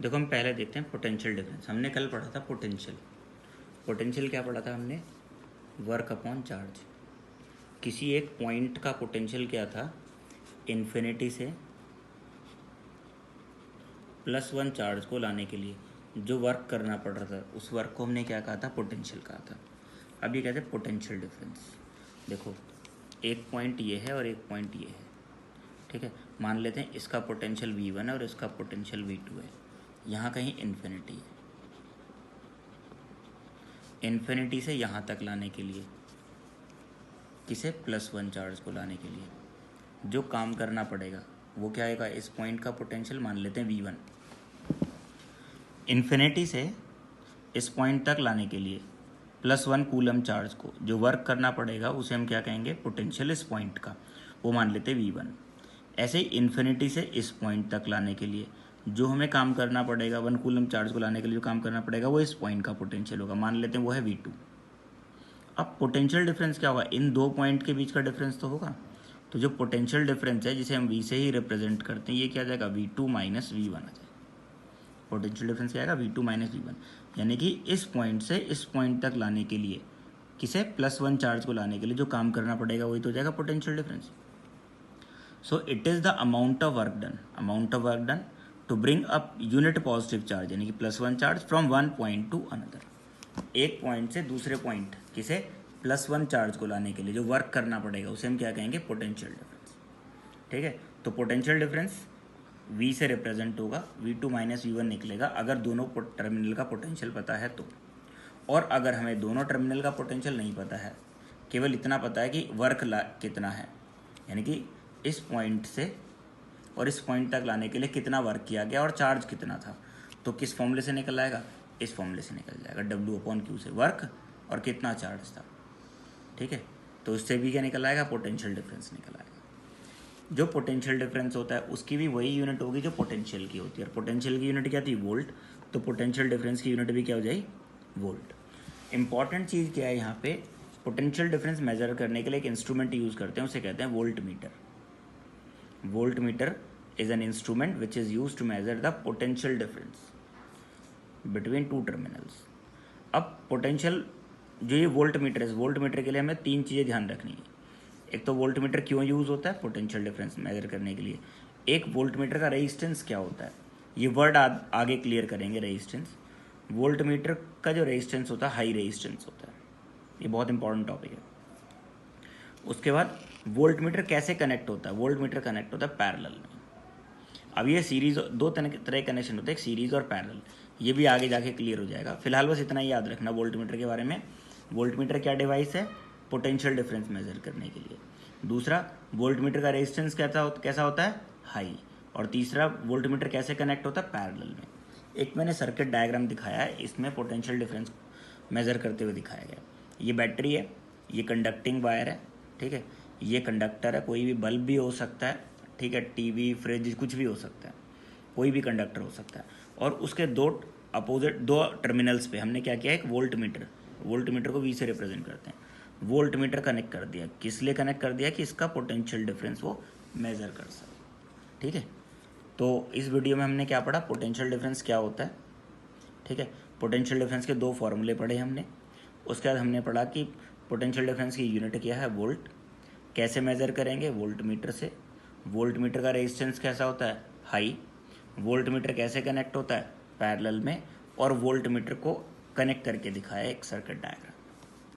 देखो हम पहले देखते हैं पोटेंशियल डिफरेंस। हमने कल पढ़ा था पोटेंशियल। पोटेंशियल क्या पढ़ा था हमने? Work upon charge. किसी एक पॉइंट का पोटेंशियल क्या था? इन्फिनिटी से +1 चार्ज को लाने के लिए जो वर्क करना पड़ रहा था, उस वर्क को हमने क्या कहा था? पोटेंशियल कहा था। अब ये कहते हैं पोटेंशियल डिफरेंस। देखो एक पॉइंट ये है और एक पॉइंट ये है, ठीक है। मान लेते हैं इसका पोटेंशियल V1 है और इसका पोटेंशियल V2 है। यहाँ कहीं इन्फिनिटी है। इन्फिनिटी से यहाँ तक लाने के लिए, किसे? +1 चार्ज को लाने के लिए जो काम करना पड़ेगा वो क्या आएगा? इस पॉइंट का पोटेंशियल मान लेते हैं V1। इन्फिनिटी से इस पॉइंट तक लाने के लिए +1 कूलम चार्ज को जो वर्क करना पड़ेगा उसे हम क्या कहेंगे? पोटेंशियल इस पॉइंट का, वो मान लेते हैं V1। ऐसे ही इन्फिनिटी से इस पॉइंट तक लाने के लिए जो हमें काम करना पड़ेगा, 1 कूलम चार्ज को लाने के लिए जो काम करना पड़ेगा वो इस पॉइंट का पोटेंशियल होगा, मान लेते हैं वो है V2। अब पोटेंशियल डिफरेंस क्या होगा? इन दो पॉइंट के बीच का डिफरेंस तो होगा। तो जो पोटेंशियल डिफरेंस है जिसे हम V से ही रिप्रेजेंट करते हैं, ये क्या आ जाएगा? V2 माइनस V1 आ जाएगा। पोटेंशियल डिफरेंस क्या आएगा? V2 minus V1। यानी कि इस पॉइंट से इस पॉइंट तक लाने के लिए, किसे? +1 चार्ज को लाने के लिए जो काम करना पड़ेगा वही तो हो जाएगा potential difference. So it is the amount of work done to bring up unit positive charge, यानी कि +1 charge from one point to another. एक पॉइंट से दूसरे पॉइंट, किसे? +1 चार्ज को लाने के लिए जो वर्क करना पड़ेगा उसे हम क्या कहेंगे? पोटेंशियल डिफरेंस, ठीक है। तो पोटेंशियल डिफरेंस V से रिप्रेजेंट होगा, V2 माइनस V1 निकलेगा अगर दोनों टर्मिनल का पोटेंशियल पता है तो। और अगर हमें दोनों टर्मिनल का पोटेंशियल नहीं पता है, केवल इतना पता है कि वर्क कितना है, यानी कि इस पॉइंट से और इस पॉइंट तक लाने के लिए कितना वर्क किया गया और चार्ज कितना था, तो किस फॉर्मूले से निकल आएगा? इस फॉर्मूले से निकल जाएगा, W/Q से वर्क और कितना चार्ज था, ठीक है। तो इससे भी क्या निकल आएगा? पोटेंशियल डिफरेंस निकल आएगा। जो पोटेंशियल डिफरेंस होता है उसकी भी वही यूनिट होगी जो पोटेंशियल की होती है, और पोटेंशियल की यूनिट क्या थी? वोल्ट। तो पोटेंशियल डिफरेंस की यूनिट भी क्या हो जाएगी? वोल्ट। इंपॉर्टेंट चीज़ क्या है यहाँ पे? पोटेंशियल डिफरेंस मेजर करने के लिए एक इंस्ट्रूमेंट यूज़ करते हैं, उसे कहते हैं volt meter. Volt meter is an instrument which is used to measure the potential difference between two terminals। अब पोटेंशियल जो ये वोल्ट मीटर है, इस वोल्ट मीटर के लिए हमें तीन चीज़ें ध्यान रखनी है। एक तो वोल्ट मीटर क्यों यूज़ होता है? पोटेंशियल डिफरेंस मेजर करने के लिए। एक वोल्ट मीटर का रेजिस्टेंस क्या होता है, ये वर्ड आगे क्लियर करेंगे। रेजिस्टेंस, वोल्ट मीटर का जो रेजिस्टेंस होता है हाई रेजिस्टेंस होता है, ये बहुत इंपॉर्टेंट टॉपिक है। उसके बाद वोल्ट मीटर कैसे कनेक्ट होता है? वोल्ट मीटर कनेक्ट होता है पैरेलल में। अब ये सीरीज, दो तरह कनेक्शन होते हैं, एक सीरीज और पैरेलल। ये भी आगे जाके क्लियर हो जाएगा। फिलहाल बस इतना ही याद रखना वोल्ट मीटर के बारे में। वोल्ट मीटर क्या डिवाइस है? पोटेंशियल डिफरेंस मेजर करने के लिए। दूसरा, वोल्ट मीटर का रेजिस्टेंस कैसा होता है? हाई। और तीसरा, वोल्ट मीटर कैसे कनेक्ट होता है? पैरेलल में। एक मैंने सर्किट डायग्राम दिखाया है, इसमें पोटेंशियल डिफरेंस मेजर करते हुए दिखाया गया। ये बैटरी है, ये कंडक्टिंग वायर है, ठीक है। ये कंडक्टर है, कोई भी बल्ब भी हो सकता है, ठीक है। टीवी, फ्रिज, कुछ भी हो सकता है, कोई भी कंडक्टर हो सकता है। और उसके दो टर्मिनल्स पे हमने क्या किया? एक वोल्ट मीटर को V से रिप्रेजेंट करते हैं। वोल्ट मीटर कनेक्ट कर दिया, किस लिए कनेक्ट कर दिया? कि इसका पोटेंशियल डिफरेंस वो मेजर कर सके, ठीक है। तो इस वीडियो में हमने क्या पढ़ा? पोटेंशियल डिफरेंस क्या होता है, ठीक है। पोटेंशियल डिफरेंस के दो फॉर्मूले पढ़े हमने। उसके बाद हमने पढ़ा कि पोटेंशियल डिफरेंस की यूनिट क्या है? वोल्ट। कैसे मेजर करेंगे? वोल्ट मीटर से। वोल्ट मीटर का रेजिस्टेंस कैसा होता है? हाई। वोल्ट मीटर कैसे कनेक्ट होता है? पैरेलल में। और वोल्ट मीटर को कनेक्ट करके दिखाया एक सर्किट डायग्राम।